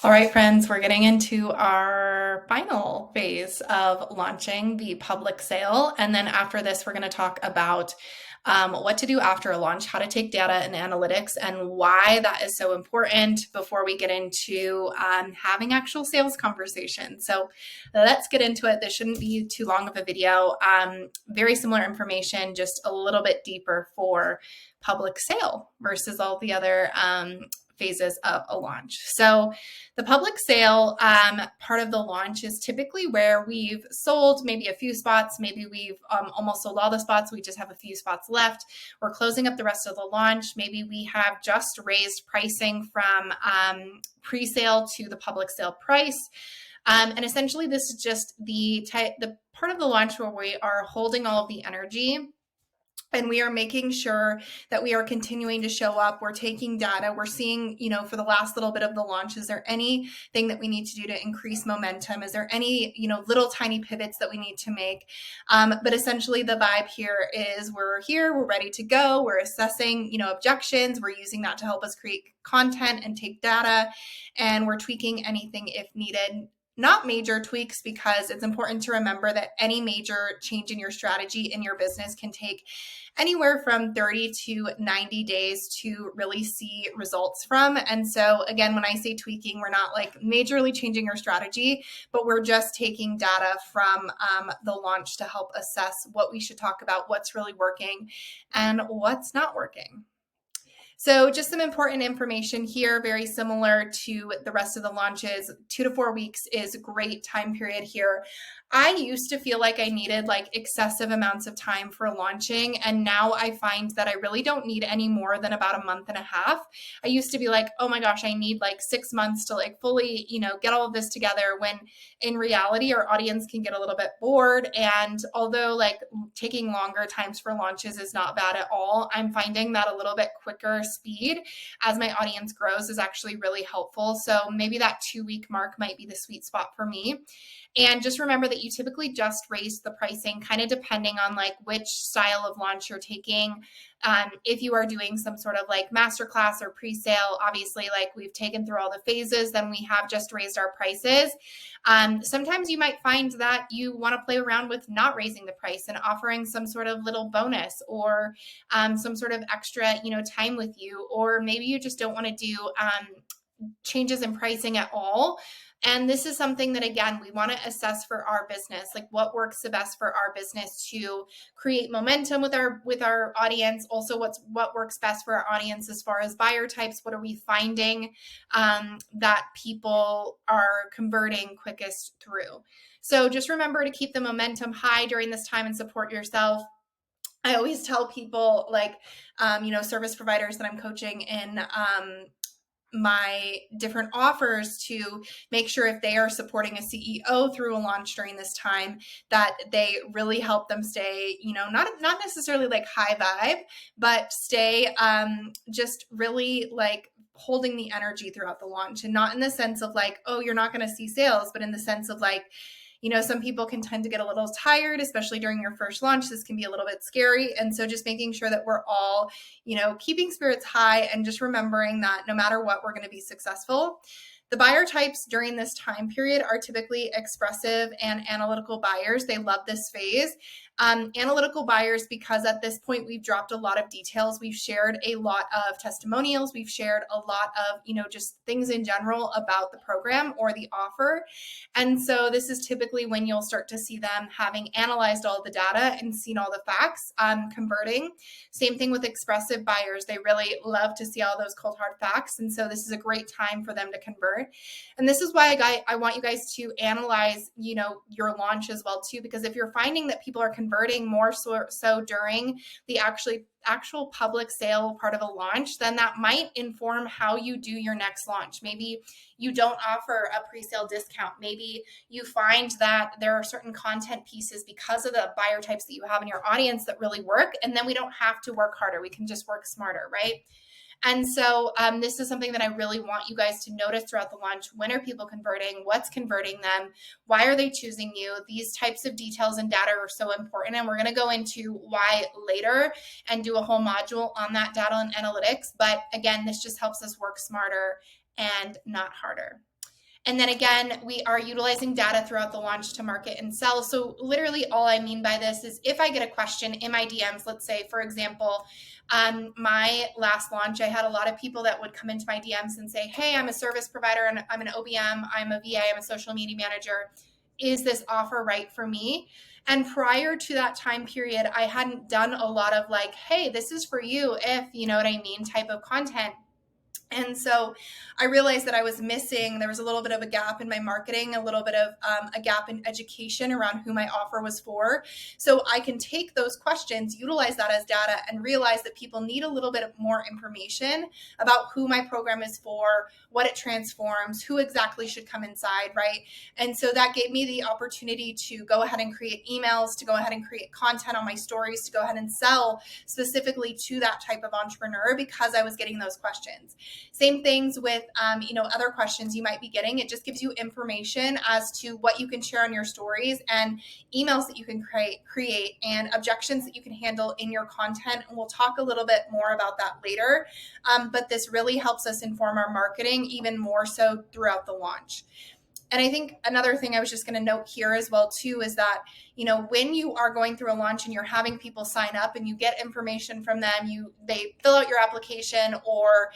All right, friends, we're getting into our final phase of launching the public sale. And then after this, we're going to talk about what to do after a launch, how to take data and analytics, and why that is so important before we get into having actual sales conversations. So let's get into it. This shouldn't be too long of a video. Very similar information, just a little bit deeper for public sale versus all the other phases of a launch. So the public sale part of the launch is typically where we've sold maybe a few spots, maybe we've almost sold all the spots, we just have a few spots left. We're closing up the rest of the launch. Maybe we have just raised pricing from pre-sale to the public sale price. And essentially, this is just the part of the launch where we are holding all of the energy and we are making sure that we are continuing to show up. We're taking data. We're seeing, for the last little bit of the launch, is there anything that we need to do to increase momentum? Is there any, little tiny pivots that we need to make? But essentially the vibe here is we're here, we're ready to go. We're assessing, objections. We're using that to help us create content and take data. And we're tweaking anything if needed. Not major tweaks, because it's important to remember that any major change in your strategy in your business can take anywhere from 30 to 90 days to really see results from. And so again, when I say tweaking, we're not like majorly changing your strategy, but we're just taking data from the launch to help assess what we should talk about, what's really working and what's not working. So just some important information here, very similar to the rest of the launches. 2 to 4 weeks is a great time period here. I used to feel like I needed like excessive amounts of time for launching. And now I find that I really don't need any more than about a month and a half. I used to be like, oh my gosh, I need like 6 months to like fully, get all of this together, when in reality, our audience can get a little bit bored. And although like taking longer times for launches is not bad at all, I'm finding that a little bit quicker speed as my audience grows is actually really helpful. So maybe that 2-week mark might be the sweet spot for me. And just remember that you typically just raise the pricing kind of depending on like which style of launch you're taking. If you are doing some sort of like masterclass or pre-sale, obviously like we've taken through all the phases, then we have just raised our prices. Sometimes you might find that you want to play around with not raising the price and offering some sort of little bonus or some sort of extra, time with you, or maybe you just don't want to do changes in pricing at all. And this is something that, again, we want to assess for our business, like what works the best for our business to create momentum with our audience. Also, what works best for our audience as far as buyer types. What are we finding that people are converting quickest through? So just remember to keep the momentum high during this time and support yourself. I always tell people like, service providers that I'm coaching in my different offers to make sure if they are supporting a CEO through a launch during this time, that they really help them stay, not necessarily like high vibe, but stay just really like holding the energy throughout the launch, and not in the sense of like, oh, you're not going to see sales, but in the sense of like, some people can tend to get a little tired, especially during your first launch. This can be a little bit scary. And so just making sure that we're all, keeping spirits high and just remembering that no matter what, we're going to be successful. The buyer types during this time period are typically expressive and analytical buyers. They love this phase. Analytical buyers, because at this point we've dropped a lot of details. We've shared a lot of testimonials. We've shared a lot of, just things in general about the program or the offer. And so this is typically when you'll start to see them having analyzed all the data and seen all the facts, converting. Same thing with expressive buyers. They really love to see all those cold hard facts. And so this is a great time for them to convert. And this is why I want you guys to analyze, your launch as well too, because if you're finding that people are converting more so during the actual public sale part of a launch, then that might inform how you do your next launch. Maybe you don't offer a pre-sale discount. Maybe you find that there are certain content pieces because of the buyer types that you have in your audience that really work. And then we don't have to work harder. We can just work smarter, right? And so this is something that I really want you guys to notice throughout the launch. When are people converting? What's converting them? Why are they choosing you? These types of details and data are so important. And we're going to go into why later and do a whole module on that data and analytics. But again, this just helps us work smarter and not harder. And then again, we are utilizing data throughout the launch to market and sell. So literally all I mean by this is if I get a question in my DMs, let's say, for example, my last launch, I had a lot of people that would come into my DMs and say, hey, I'm a service provider and I'm an OBM, I'm a VA, I'm a social media manager. Is this offer right for me? And prior to that time period, I hadn't done a lot of like, hey, this is for you if, you know what I mean, type of content. And so I realized that I was missing, there was a little bit of a gap in my marketing, a little bit of a gap in education around who my offer was for. So I can take those questions, utilize that as data, and realize that people need a little bit of more information about who my program is for, what it transforms, who exactly should come inside, right? And so that gave me the opportunity to go ahead and create emails, to go ahead and create content on my stories, to go ahead and sell specifically to that type of entrepreneur because I was getting those questions. Same things with, other questions you might be getting. It just gives you information as to what you can share on your stories and emails that you can create and objections that you can handle in your content. And we'll talk a little bit more about that later. But this really helps us inform our marketing even more so throughout the launch. And I think another thing I was just going to note here as well too is that, when you are going through a launch and you're having people sign up and you get information from them, they fill out your application or,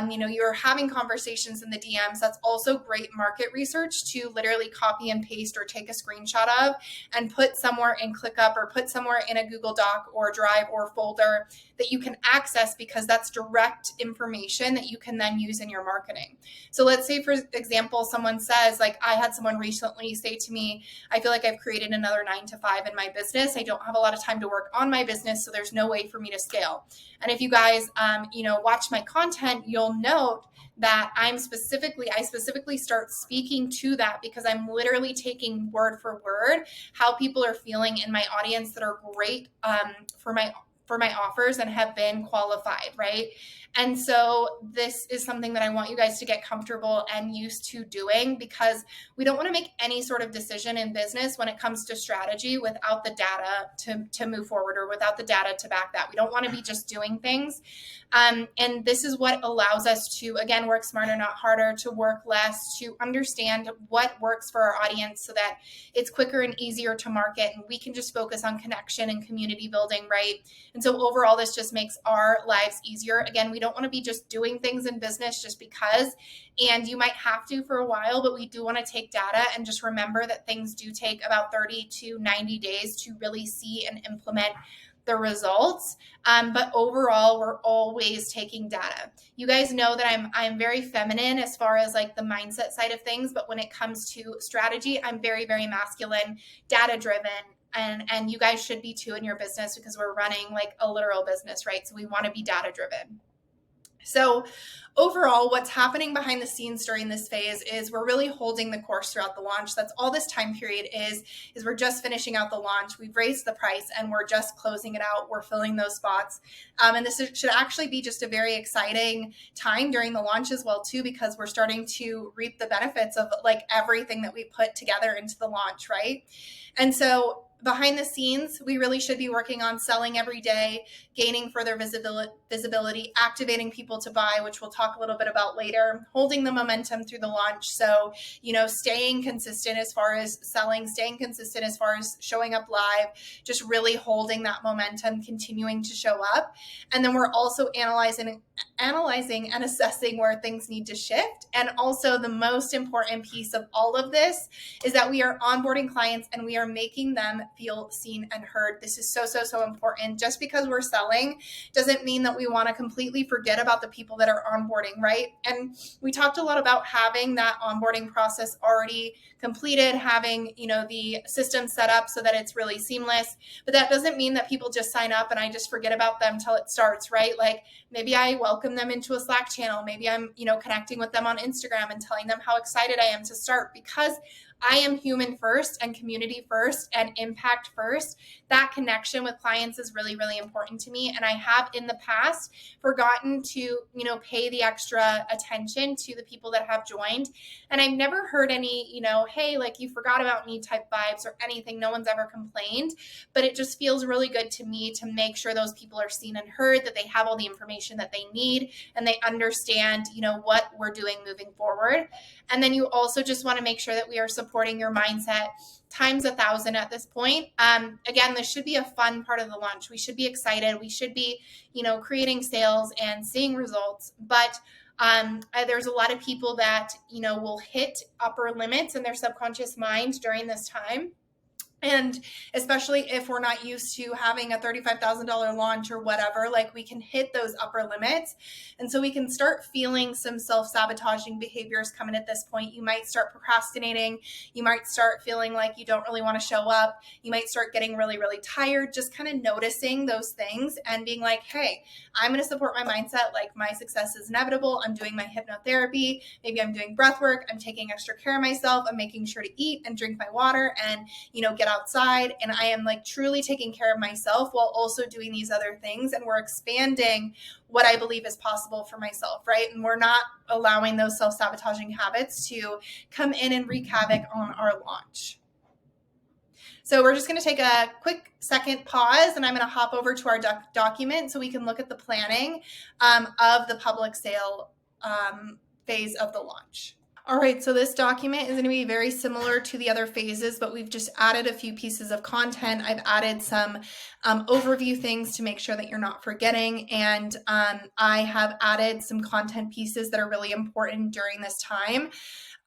you're having conversations in the DMs. That's also great market research to literally copy and paste or take a screenshot of and put somewhere in ClickUp or put somewhere in a Google Doc or Drive or folder that you can access because that's direct information that you can then use in your marketing. So let's say, for example, someone says, like I had someone recently say to me, I feel like I've created another 9 to 5 in my business. I don't have a lot of time to work on my business, so there's no way for me to scale. And if you guys, watch my content, you'll note that I specifically start speaking to that because I'm literally taking word for word how people are feeling in my audience that are great for my offers and have been qualified, right? And so this is something that I want you guys to get comfortable and used to doing because we don't want to make any sort of decision in business when it comes to strategy without the data to move forward or without the data to back that. We don't want to be just doing things. And this is what allows us to, again, work smarter, not harder, to work less, to understand what works for our audience so that it's quicker and easier to market and we can just focus on connection and community building, right? And so overall, this just makes our lives easier. Again, we don't want to be just doing things in business just because, and you might have to for a while, but we do want to take data and just remember that things do take about 30 to 90 days to really see and implement the results. But overall, we're always taking data. You guys know that I'm very feminine as far as like the mindset side of things, but when it comes to strategy, I'm very, very masculine, data driven. And you guys should be too in your business because we're running like a literal business, right? So we want to be data driven. So overall, what's happening behind the scenes during this phase is we're really holding the course throughout the launch. That's all this time period is we're just finishing out the launch. We've raised the price and we're just closing it out. We're filling those spots. And this should actually be just a very exciting time during the launch as well too, because we're starting to reap the benefits of like everything that we put together into the launch, right? And so behind the scenes, we really should be working on selling every day, gaining further visibility, activating people to buy, which we'll talk a little bit about later, holding the momentum through the launch. So, staying consistent as far as selling, staying consistent as far as showing up live, just really holding that momentum, continuing to show up. And then we're also analyzing and assessing where things need to shift. And also the most important piece of all of this is that we are onboarding clients and we are making them feel seen and heard. This is so important. Just because we're selling doesn't mean that we want to completely forget about the people that are onboarding, right? And we talked a lot about having that onboarding process already completed, having, the system set up so that it's really seamless. But that doesn't mean that people just sign up and I just forget about them till it starts, right? Like maybe I welcome them into a Slack channel. Maybe I'm, connecting with them on Instagram and telling them how excited I am to start because I am human first and community first and impact first. That connection with clients is really, really important to me. And I have in the past forgotten to, pay the extra attention to the people that have joined. And I've never heard any, hey, like you forgot about me type vibes or anything. No one's ever complained, but it just feels really good to me to make sure those people are seen and heard, that they have all the information that they need, and they understand, what we're doing moving forward. And then you also just want to make sure that we are supporting your mindset times 1,000 at this point. Again, this should be a fun part of the launch. We should be excited. We should be, creating sales and seeing results. But there's a lot of people that, will hit upper limits in their subconscious mind during this time. And especially if we're not used to having a $35,000 launch or whatever, like we can hit those upper limits. And so we can start feeling some self-sabotaging behaviors coming at this point. You might start procrastinating. You might start feeling like you don't really want to show up. You might start getting really, really tired, just kind of noticing those things and being like, hey, I'm going to support my mindset. Like my success is inevitable. I'm doing my hypnotherapy. Maybe I'm doing breath work. I'm taking extra care of myself. I'm making sure to eat and drink my water and, get outside, and I am like truly taking care of myself while also doing these other things. And we're expanding what I believe is possible for myself, right? And we're not allowing those self-sabotaging habits to come in and wreak havoc on our launch. So we're just going to take a quick second pause, and I'm going to hop over to our document so we can look at the planning of the public sale phase of the launch. All right, so this document is going to be very similar to the other phases, but we've just added a few pieces of content. I've added some overview things to make sure that you're not forgetting, and I have added some content pieces that are really important during this time.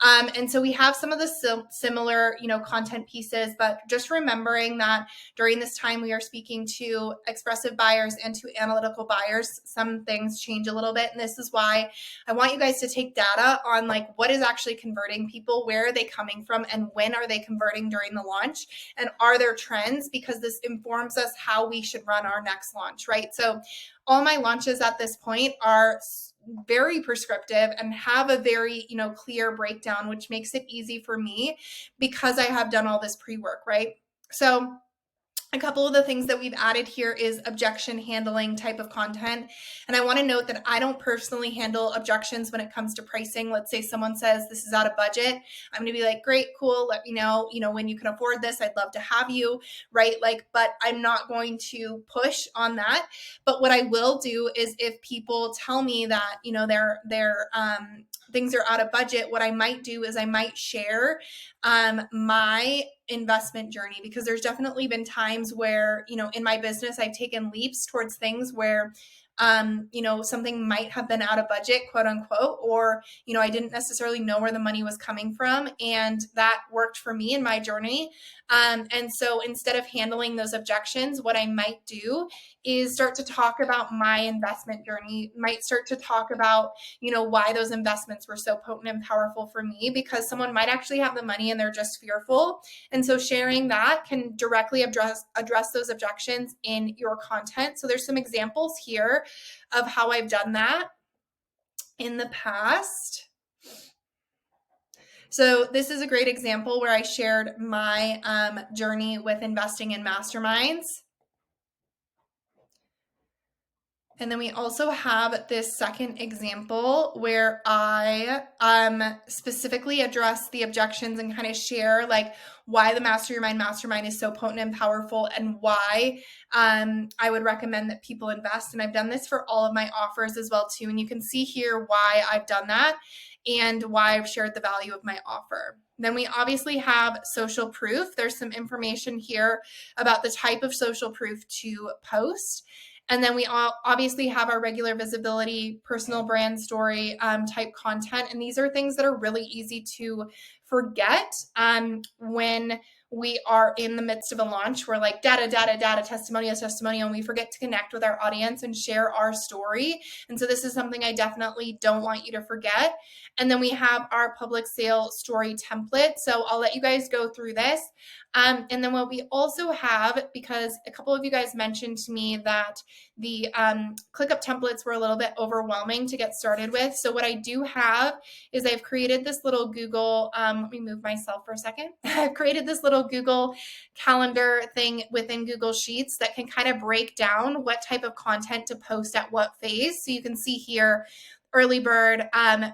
And so we have some of the similar, content pieces, but just remembering that during this time we are speaking to expressive buyers and to analytical buyers. Some things change a little bit. And this is why I want you guys to take data on like what is actually converting people, where are they coming from, and when are they converting during the launch, and are there trends, because this informs us how we should run our next launch, right? So all my launches at this point are very prescriptive and have a very, clear breakdown, which makes it easy for me because I have done all this pre-work, right? So a couple of the things that we've added here is objection handling type of content. And I want to note that I don't personally handle objections when it comes to pricing. Let's say someone says this is out of budget. I'm going to be like, great, cool. Let me know, when you can afford this. I'd love to have you, right? But I'm not going to push on that. But what I will do is if people tell me that, their things are out of budget, what I might do is I might share my investment journey, because there's definitely been times where, in my business, I've taken leaps towards things where, something might have been out of budget, quote unquote, or, I didn't necessarily know where the money was coming from. And that worked for me in my journey. And so instead of handling those objections, what I might do is start to talk about my investment journey, might start to talk about, why those investments were so potent and powerful for me, because someone might actually have the money and they're just fearful. And so sharing that can directly address those objections in your content. So there's some examples here of how I've done that in the past. So this is a great example where I shared my journey with investing in masterminds. And then we also have this second example where I specifically address the objections and kind of share like why the Master Your Mind Mastermind is so potent and powerful, and why I would recommend that people invest. And I've done this for all of my offers as well too. And you can see here why I've done that and why I've shared the value of my offer. Then we obviously have social proof. There's some information here about the type of social proof to post. And then we obviously have our regular visibility, personal brand story type content. And these are things that are really easy to forget when we are in the midst of a launch. We're like data, testimonial, and we forget to connect with our audience and share our story. And so this is something I definitely don't want you to forget. And then we have our public sale story template. So I'll let you guys go through this. And then what we also have, because a couple of you guys mentioned to me that the ClickUp templates were a little bit overwhelming to get started with. So what I do have is I've created this little Google, let me move myself for a second. I've created this little Google Calendar thing within Google Sheets that can kind of break down what type of content to post at what phase. So you can see here, early bird,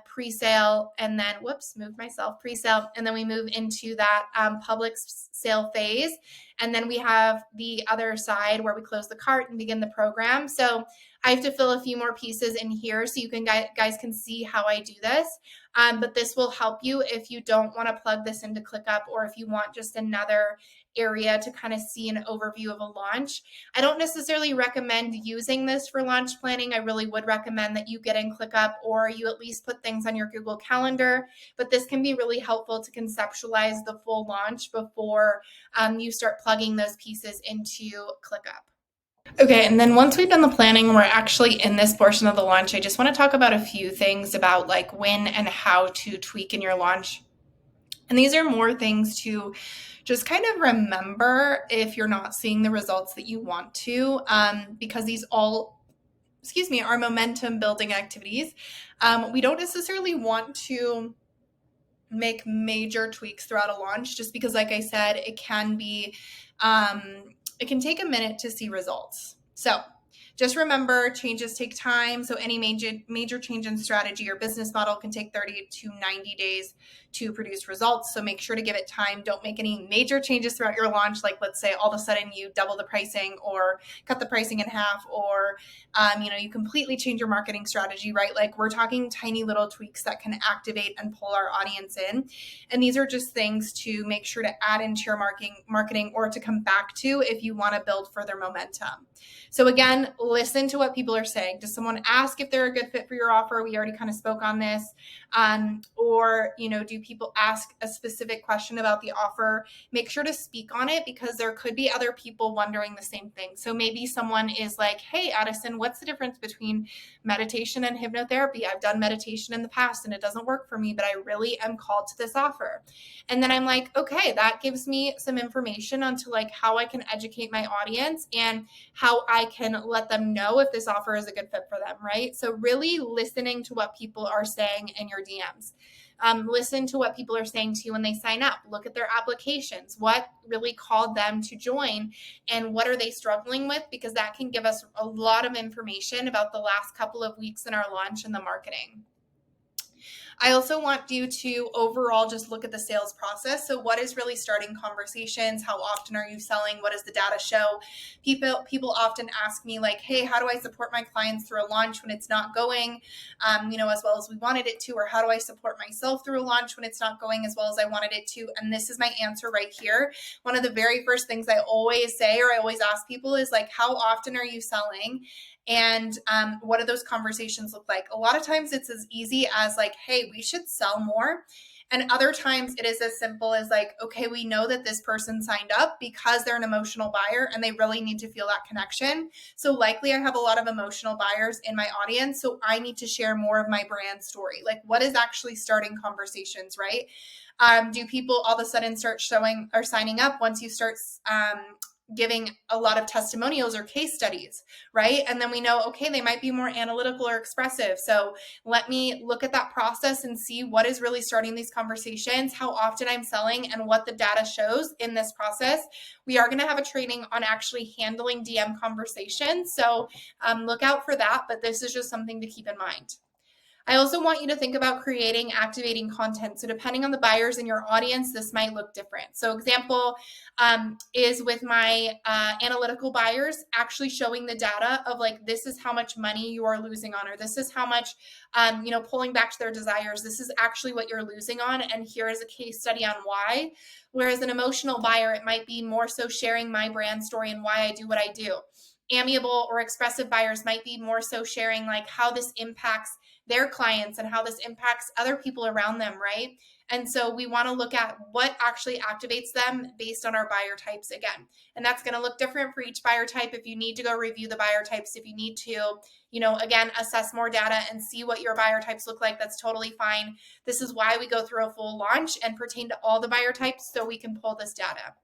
pre-sale, and then move myself, pre-sale, and then we move into that public sale phase, and then we have the other side where we close the cart and begin the program. So I have to fill a few more pieces in here so you can guys can see how I do this. But this will help you if you don't want to plug this into ClickUp, or if you want just another area to kind of see an overview of a launch. I don't necessarily recommend using this for launch planning. I really would recommend that you get in ClickUp, or you at least put things on your Google Calendar, but this can be really helpful to conceptualize the full launch before you start plugging those pieces into ClickUp. Okay, and then once we've done the planning, we're actually in this portion of the launch. I just want to talk about a few things about like when and how to tweak in your launch. And these are more things to just kind of remember if you're not seeing the results that you want to, because these all, are momentum building activities. We don't necessarily want to make major tweaks throughout a launch, just because, like I said, it can take a minute to see results. So just remember, changes take time. So any major change in strategy or business model can take 30 to 90 days to produce results. So make sure to give it time. Don't make any major changes throughout your launch. Like, let's say all of a sudden you double the pricing or cut the pricing in half, or you completely change your marketing strategy, right? Like, we're talking tiny little tweaks that can activate and pull our audience in. And these are just things to make sure to add into your marketing or to come back to if you want to build further momentum. So again, listen to what people are saying. Does someone ask if they're a good fit for your offer? We already kind of spoke on this. Or do people ask a specific question about the offer? Make sure to speak on it, because there could be other people wondering the same thing. So maybe someone is like, hey, Addison, what's the difference between meditation and hypnotherapy? I've done meditation in the past and it doesn't work for me, but I really am called to this offer. And then I'm like, okay, that gives me some information onto like how I can educate my audience and how I can let them know if this offer is a good fit for them, right? So really listening to what people are saying in your DMs. Listen to what people are saying to you when they sign up. Look at their applications. What really called them to join, and what are they struggling with? Because that can give us a lot of information about the last couple of weeks in our launch and the marketing. I also want you to overall just look at the sales process. So what is really starting conversations? How often are you selling? What does the data show? People often ask me like, hey, how do I support my clients through a launch when it's not going, as well as we wanted it to? Or how do I support myself through a launch when it's not going as well as I wanted it to? And this is my answer right here. One of the very first things I always say, or I always ask people, is like, how often are you selling? And what do those conversations look like? A lot of times it's as easy as like, hey, we should sell more. And other times it is as simple as like, okay, we know that this person signed up because they're an emotional buyer and they really need to feel that connection. So likely I have a lot of emotional buyers in my audience. So I need to share more of my brand story. Like, what is actually starting conversations, right? Do people all of a sudden start showing or signing up once you start giving a lot of testimonials or case studies, right? And then we know, okay, they might be more analytical or expressive. So let me look at that process and see what is really starting these conversations, how often I'm selling, and what the data shows in this process. We are going to have a training on actually handling DM conversations. So look out for that, but this is just something to keep in mind. I also want you to think about creating activating content. So depending on the buyers in your audience, this might look different. So example is with my analytical buyers, actually showing the data of like, this is how much money you are losing on, or this is how much, pulling back to their desires. This is actually what you're losing on. And here is a case study on why. Whereas an emotional buyer, it might be more so sharing my brand story and why I do what I do. Amiable or expressive buyers might be more so sharing like how this impacts their clients and how this impacts other people around them, right? And so we want to look at what actually activates them based on our buyer types again. And that's going to look different for each buyer type. If you need to go review the buyer types, if you need to, again, assess more data and see what your buyer types look like, that's totally fine. This is why we go through a full launch and pertain to all the buyer types so we can pull this data.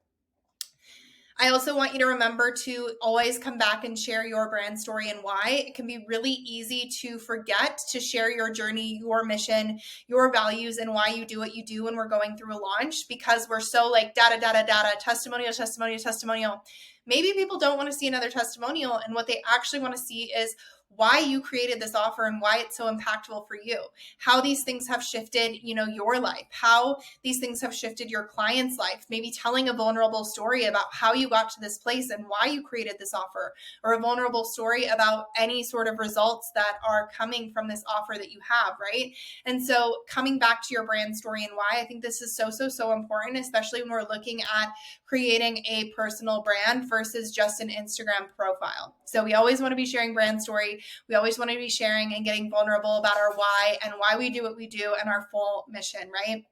I also want you to remember to always come back and share your brand story and why. It can be really easy to forget to share your journey, your mission, your values, and why you do what you do when we're going through a launch, because we're so like data, data, data, testimonial, testimonial, testimonial. Maybe people don't want to see another testimonial, and what they actually want to see is why you created this offer and why it's so impactful for you, how these things have shifted, your life, how these things have shifted your client's life, maybe telling a vulnerable story about how you got to this place and why you created this offer, or a vulnerable story about any sort of results that are coming from this offer that you have, right? And so coming back to your brand story and why, I think this is so, so, so important, especially when we're looking at creating a personal brand versus just an Instagram profile. So we always want to be sharing brand story. We always want to be sharing and getting vulnerable about our why and why we do what we do and our full mission, right?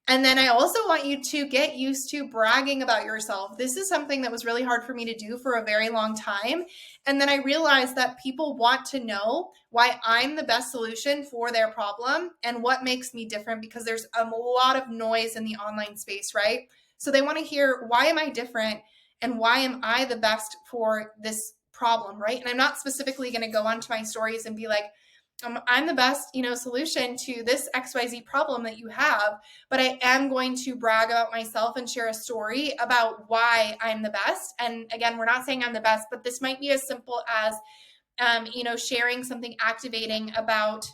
And then I also want you to get used to bragging about yourself. This is something that was really hard for me to do for a very long time. And then I realized that people want to know why I'm the best solution for their problem and what makes me different, because there's a lot of noise in the online space, right? So they want to hear, why am I different and why am I the best for this problem, right? And I'm not specifically going to go onto my stories and be like, I'm the best, solution to this XYZ problem that you have, but I am going to brag about myself and share a story about why I'm the best. And again, we're not saying I'm the best, but this might be as simple as, sharing something activating about,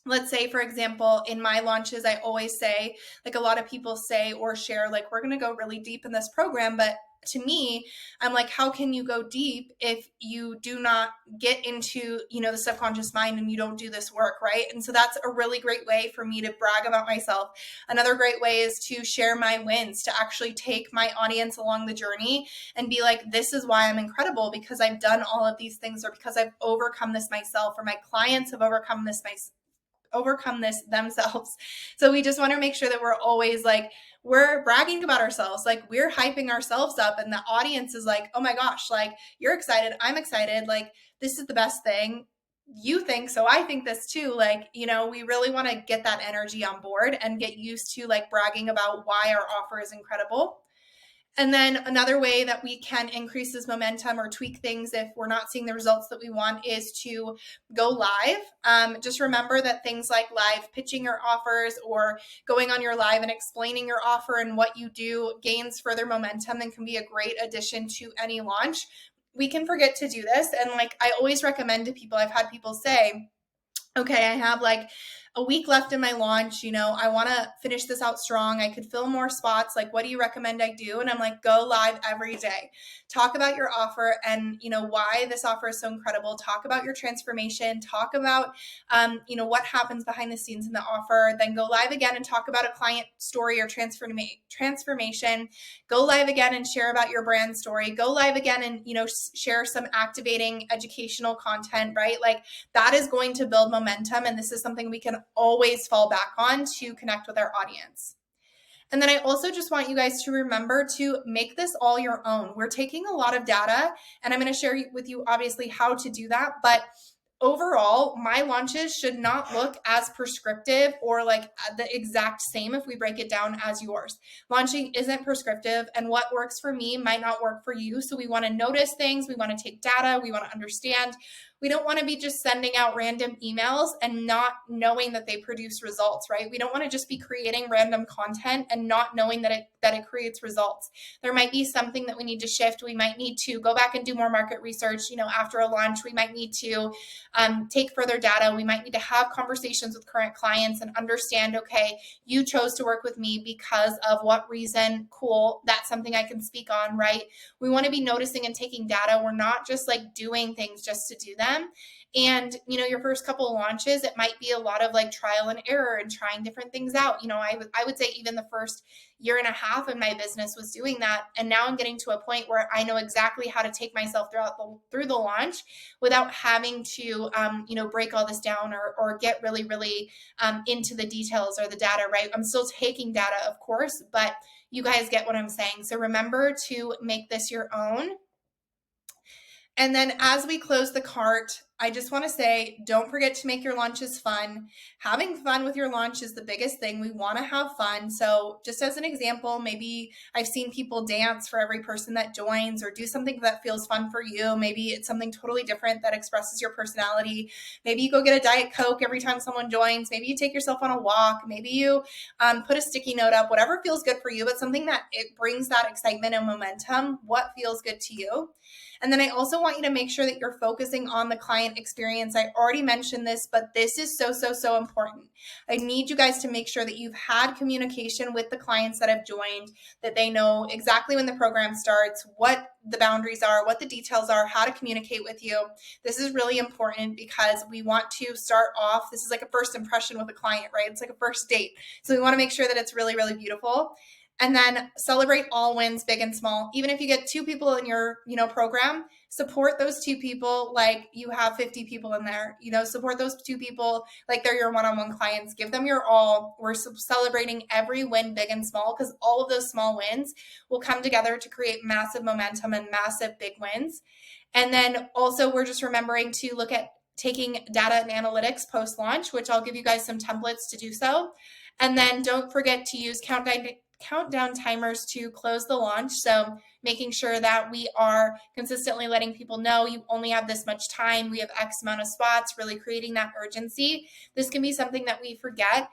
let's say, for example, in my launches, I always say, like a lot of people say or share, like, we're going to go really deep in this program, but to me, I'm like, how can you go deep if you do not get into, the subconscious mind and you don't do this work, right? And so that's a really great way for me to brag about myself. Another great way is to share my wins, to actually take my audience along the journey and be like, this is why I'm incredible, because I've done all of these things, or because I've overcome this myself, or my clients have overcome this themselves. So we just want to make sure that we're always like, we're bragging about ourselves, like we're hyping ourselves up, and the audience is like, oh my gosh, like you're excited, I'm excited, like this is the best thing. You think so, I think this too. Like, we really want to get that energy on board and get used to like bragging about why our offer is incredible. And then another way that we can increase this momentum or tweak things if we're not seeing the results that we want is to go live. Just remember that things like live pitching your offers or going on your live and explaining your offer and what you do gains further momentum and can be a great addition to any launch. We can forget to do this. And like I always recommend to people, I've had people say, okay, I have like a week left in my launch. I want to finish this out strong. I could fill more spots. Like, what do you recommend I do? And I'm like, go live every day. Talk about your offer and, why this offer is so incredible. Talk about your transformation. Talk about, what happens behind the scenes in the offer. Then go live again and talk about a client story or transformation. Go live again and share about your brand story. Go live again and, share some activating educational content, right? Like that is going to build momentum. And this is something we can always fall back on to connect with our audience. And then I also just want you guys to remember to make this all your own. We're taking a lot of data, and I'm going to share with you obviously how to do that. But overall, my launches should not look as prescriptive or like the exact same if we break it down as yours. Launching isn't prescriptive, and what works for me might not work for you. So we want to notice things. We want to take data. We want to understand. We don't want to be just sending out random emails and not knowing that they produce results, right? We don't want to just be creating random content and not knowing that it creates results. There might be something that we need to shift. We might need to go back and do more market research. After a launch, we might need to take further data. We might need to have conversations with current clients and understand, okay, you chose to work with me because of what reason? Cool. That's something I can speak on, right? We want to be noticing and taking data. We're not just like doing things just to do them. And, your first couple of launches, it might be a lot of like trial and error and trying different things out. I would say even the first year and a half of my business was doing that. And now I'm getting to a point where I know exactly how to take myself through the launch without having to, break all this down or get really, really into the details or the data, right? I'm still taking data, of course, but you guys get what I'm saying. So remember to make this your own. And then as we close the cart, I just want to say, don't forget to make your launches fun. Having fun with your launch is the biggest thing. We want to have fun. So just as an example, maybe I've seen people dance for every person that joins, or do something that feels fun for you. Maybe it's something totally different that expresses your personality. Maybe you go get a Diet Coke every time someone joins. Maybe you take yourself on a walk. Maybe you put a sticky note up, whatever feels good for you, but something that it brings that excitement and momentum. What feels good to you? And then I also want you to make sure that you're focusing on the client experience. I already mentioned this, but this is so, so, so important. I need you guys to make sure that you've had communication with the clients that have joined, that they know exactly when the program starts, what the boundaries are, what the details are, how to communicate with you. This is really important because we want to start off, this is like a first impression with a client, right? It's like a first date. So we want to make sure that it's really, really beautiful. And then celebrate all wins, big and small. Even if you get 2 people in your, program, support those 2 people like you have 50 people in there. Support those 2 people like they're your one-on-one clients. Give them your all. We're celebrating every win, big and small, because all of those small wins will come together to create massive momentum and massive big wins. And then also we're just remembering to look at taking data and analytics post-launch, which I'll give you guys some templates to do so. And then don't forget to use countdown timers to close the launch. So making sure that we are consistently letting people know you only have this much time. We have X amount of spots, really creating that urgency. This can be something that we forget.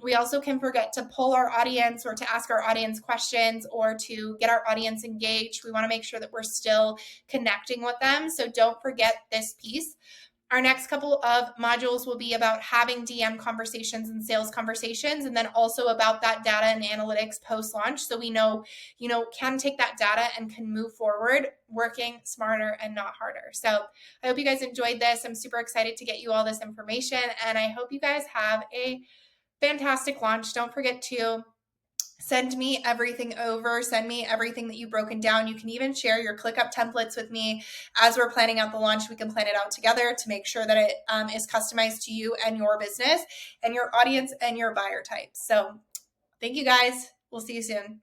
We also can forget to poll our audience, or to ask our audience questions, or to get our audience engaged. We want to make sure that we're still connecting with them. So don't forget this piece. Our next couple of modules will be about having DM conversations and sales conversations, and then also about that data and analytics post-launch. So we know, can take that data and can move forward working smarter and not harder. So I hope you guys enjoyed this. I'm super excited to get you all this information, and I hope you guys have a fantastic launch. Don't forget to send me everything over. Send me everything that you've broken down. You can even share your ClickUp templates with me as we're planning out the launch. We can plan it out together to make sure that it is customized to you and your business and your audience and your buyer types. So thank you guys. We'll see you soon.